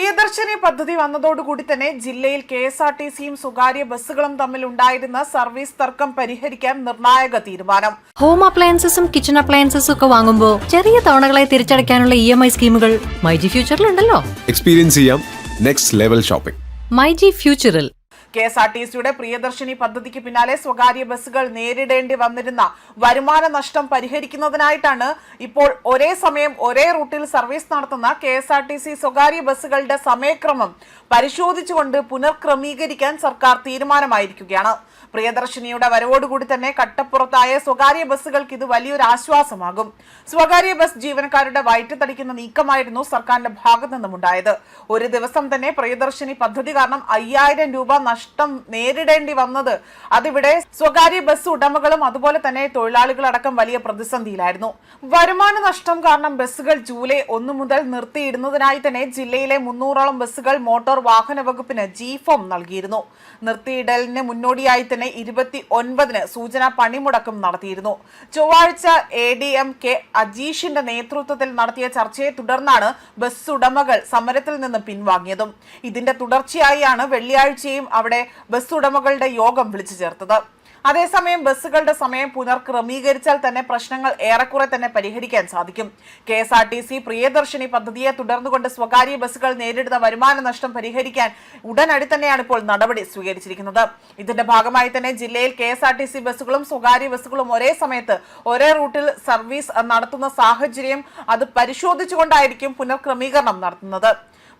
പ്രിയദർശിനി പദ്ധതി വന്നതോടുകൂടി തന്നെ ജില്ലയിൽ കെഎസ്ആർടിസിയും സ്വകാര്യ ബസ്സുകളും തമ്മിൽ ഉണ്ടായിരുന്ന സർവീസ് തർക്കം പരിഹരിക്കാൻ നിർണായക തീരുമാനം. ഹോം അപ്ലയൻസസും കിച്ചൺ അപ്ലയൻസസും ഒക്കെ വാങ്ങുമ്പോൾ ചെറിയ തവണകളായി തിരിച്ചടയ്ക്കാനുള്ള EMI സ്കീമുകൾ മൈജി ഫ്യൂച്ചറിലുണ്ടല്ലോ. എക്സ്പീരിയൻസ് ചെയ്യാം നെക്സ്റ്റ് ലെവൽ ഷോപ്പിംഗ് മൈജി ഫ്യൂച്ചറിൽ. കെഎസ്ആർടിസിയുടെ പ്രിയദർശിനി പദ്ധതിക്ക് പിന്നാലെ സ്വകാര്യ ബസ്സുകൾ നേരിടേണ്ടി വന്നിരുന്ന വരുമാന നഷ്ടം പരിഹരിക്കുന്നതിനായിട്ടാണ് ഇപ്പോൾ ഒരേ സമയം ഒരേ റൂട്ടിൽ സർവീസ് നടത്തുന്ന കെഎസ്ആർടിസി സ്വകാര്യ ബസ്സുകളുടെ സമയക്രമം പരിശോധിച്ചുകൊണ്ട് പുനർക്രമീകരിക്കാൻ സർക്കാർ തീരുമാനമായിരിക്കുകയാണ്. പ്രിയദർശിനിയുടെ വരവോടുകൂടി തന്നെ കട്ടപ്പുറത്തായ സ്വകാര്യ ബസ്സുകൾക്ക് ഇത് വലിയൊരു ആശ്വാസമാകും. സ്വകാര്യ ബസ് ജീവനക്കാരുടെ വയറ്റിത്തടിക്കുന്ന നീക്കമായിരുന്നു സർക്കാരിന്റെ ഭാഗത്തു നിന്നുമുണ്ടായത്. ഒരു ദിവസം തന്നെ പ്രിയദർശിനി പദ്ധതി കാരണം 5000 രൂപ നഷ്ടം നേരിടേണ്ടി വന്നത് അതിവിടെ സ്വകാര്യ ബസ് ഉടമകളും അതുപോലെ തന്നെ തൊഴിലാളികളടക്കം വലിയ പ്രതിസന്ധിയിലായിരുന്നു. വരുമാന നഷ്ടം കാരണം ബസ്സുകൾ ജൂലൈ 1 മുതൽ നിർത്തിയിടുന്നതിനായി തന്നെ ജില്ലയിലെ 300ഓളം ബസ്സുകൾ മോട്ടോർ വാഹന വകുപ്പിന് G-ഫോം നൽകിയിരുന്നു. നിർത്തിയിടലിന് മുന്നോടിയായി തന്നെ 29-ന് സൂചനാ പണിമുടക്കം നടത്തിയിരുന്നു. ചൊവ്വാഴ്ച ADM കെ അജീഷിന്റെ നേതൃത്വത്തിൽ നടത്തിയ ചർച്ചയെ തുടർന്നാണ് ബസ് ഉടമകൾ സമരത്തിൽ നിന്ന് പിൻവാങ്ങിയതും. ഇതിന്റെ തുടർച്ചയായാണ് വെള്ളിയാഴ്ചയും അവിടെ ബസ് ഉടമകളുടെ യോഗം വിളിച്ചു ചേർത്തത്. അതേസമയം ബസ്സുകളുടെ സമയം പുനർക്രമീകരിച്ചാൽ തന്നെ പ്രശ്നങ്ങൾ ഏറെക്കുറെ തന്നെ പരിഹരിക്കാൻ സാധിക്കും. കെഎസ്ആർടിസി പ്രിയദർശിനി പദ്ധതിയെ തുടർന്നുകൊണ്ട് സ്വകാര്യ ബസ്സുകൾ നേരിടുന്ന വരുമാന നഷ്ടം പരിഹരിക്കാൻ ഉടനടി തന്നെയാണ് ഇപ്പോൾ നടപടി സ്വീകരിച്ചിരിക്കുന്നത്. ഇതിന്റെ ഭാഗമായി തന്നെ ജില്ലയിൽ കെഎസ്ആർടിസി ബസ്സുകളും സ്വകാര്യ ബസ്സുകളും ഒരേ സമയത്ത് ഒരേ റൂട്ടിൽ സർവീസ് നടത്തുന്ന സാഹചര്യം അത് പരിശോധിച്ചുകൊണ്ടായിരിക്കും പുനർക്രമീകരണം നടത്തുന്നത്.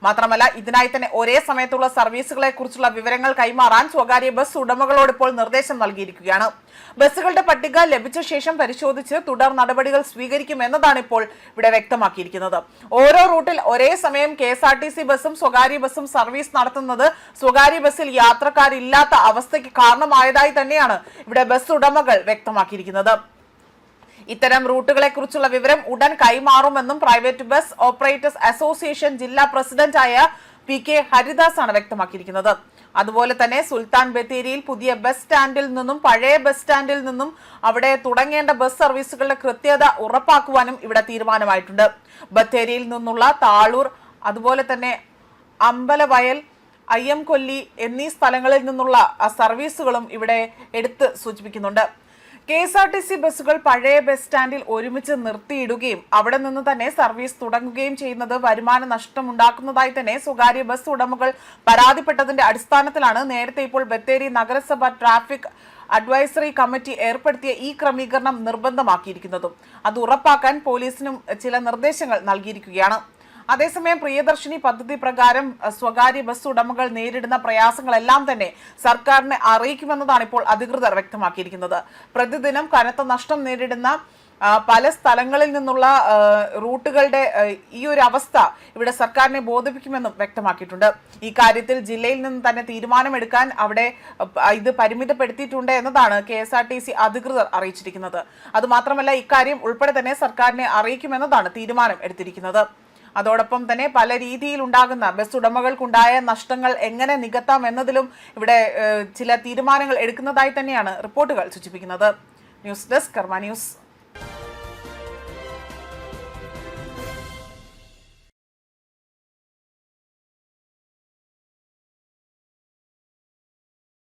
മാത്രമല്ല ഇതിനായി തന്നെ ഒരേ സമയത്തുള്ള സർവീസുകളെ കുറിച്ചുള്ള വിവരങ്ങൾ കൈമാറാൻ സ്വകാര്യ ബസ് ഉടമകളോട് ഇപ്പോൾ നിർദ്ദേശം നൽകിയിരിക്കുകയാണ്. ബസ്സുകളുടെ പട്ടിക ലഭിച്ച ശേഷം പരിശോധിച്ച് തുടർ നടപടികൾ സ്വീകരിക്കുമെന്നതാണ് ഇപ്പോൾ ഇവിടെ വ്യക്തമാക്കിയിരിക്കുന്നത്. ഓരോ റൂട്ടിൽ ഒരേ സമയം കെഎസ്ആർടിസി ബസ്സും സ്വകാര്യ ബസ്സും സർവീസ് നടത്തുന്നത് സ്വകാര്യ ബസ്സിൽ യാത്രക്കാരില്ലാത്ത അവസ്ഥയ്ക്ക് കാരണമായതായി തന്നെയാണ് ഇവിടെ ബസ് ഉടമകൾ വ്യക്തമാക്കിയിരിക്കുന്നത്. ഇത്തരം റൂട്ടുകളെ കുറിച്ചുള്ള വിവരം ഉടൻ കൈമാറുമെന്നും പ്രൈവറ്റ് ബസ് ഓപ്പറേറ്റേഴ്സ് അസോസിയേഷൻ ജില്ലാ പ്രസിഡന്റായ PK ഹരിദാസ് ആണ് വ്യക്തമാക്കിയിരിക്കുന്നത്. അതുപോലെ തന്നെ സുൽത്താൻ ബത്തേരിയിൽ പുതിയ ബസ് സ്റ്റാൻഡിൽ നിന്നും പഴയ ബസ് സ്റ്റാൻഡിൽ നിന്നും അവിടെ തുടങ്ങേണ്ട ബസ് സർവീസുകളുടെ കൃത്യത ഉറപ്പാക്കുവാനും ഇവിടെ തീരുമാനമായിട്ടുണ്ട്. ബത്തേരിയിൽ നിന്നുള്ള താളൂർ അതുപോലെ തന്നെ അമ്പലവയൽ അയ്യംകൊല്ലി എന്നീ സ്ഥലങ്ങളിൽ നിന്നുള്ള സർവീസുകളും ഇവിടെ എടുത്ത് സൂചിപ്പിക്കുന്നുണ്ട്. കെഎസ്ആർടിസി ബസ്സുകൾ പഴയ ബസ് സ്റ്റാൻഡിൽ ഒരുമിച്ച് നിർത്തിയിടുകയും അവിടെ നിന്ന് തന്നെ സർവീസ് തുടങ്ങുകയും ചെയ്യുന്നത് വരുമാന നഷ്ടമുണ്ടാക്കുന്നതായി തന്നെ സ്വകാര്യ ബസ് ഉടമകൾ പരാതിപ്പെട്ടതിന്റെ അടിസ്ഥാനത്തിലാണ് നേരത്തെ ഇപ്പോൾ ബത്തേരി നഗരസഭ ട്രാഫിക് അഡ്വൈസറി കമ്മിറ്റി ഏർപ്പെടുത്തിയ ഈ ക്രമീകരണം നിർബന്ധമാക്കിയിരിക്കുന്നതും. അത് ഉറപ്പാക്കാൻ പോലീസിനും ചില നിർദ്ദേശങ്ങൾ നൽകിയിരിക്കുകയാണ്. അതേസമയം പ്രിയദർശിനി പദ്ധതി പ്രകാരം സ്വകാര്യ ബസ് ഉടമകൾ നേരിടുന്ന പ്രയാസങ്ങളെല്ലാം തന്നെ സർക്കാരിനെ അറിയിക്കുമെന്നതാണ് ഇപ്പോൾ അധികൃതർ വ്യക്തമാക്കിയിരിക്കുന്നത്. പ്രതിദിനം കനത്ത നഷ്ടം നേരിടുന്ന പല സ്ഥലങ്ങളിൽ നിന്നുള്ള റൂട്ടുകളുടെ ഈ ഒരു അവസ്ഥ ഇവിടെ സർക്കാരിനെ ബോധിപ്പിക്കുമെന്നും വ്യക്തമാക്കിയിട്ടുണ്ട്. ഈ കാര്യത്തിൽ ജില്ലയിൽ നിന്ന് തന്നെ തീരുമാനമെടുക്കാൻ അവിടെ ഇത് പരിമിതപ്പെടുത്തിയിട്ടുണ്ട് എന്നതാണ് KSRTC അധികൃതർ അറിയിച്ചിരിക്കുന്നത്. അതുമാത്രമല്ല ഇക്കാര്യം ഉൾപ്പെടെ തന്നെ സർക്കാരിനെ അറിയിക്കുമെന്നതാണ് തീരുമാനം എടുത്തിരിക്കുന്നത്. അതോടൊപ്പം തന്നെ പല രീതിയിൽ ഉണ്ടാകുന്ന ബസ് ഉടമകൾക്കുണ്ടായ നഷ്ടങ്ങൾ എങ്ങനെ നികത്താം എന്നതിലും ഇവിടെ ചില തീരുമാനങ്ങൾ എടുക്കുന്നതായി തന്നെയാണ് റിപ്പോർട്ടുകൾ സൂചിപ്പിക്കുന്നത്. ന്യൂസ് ഡെസ്ക് കർമ്മ ന്യൂസ്.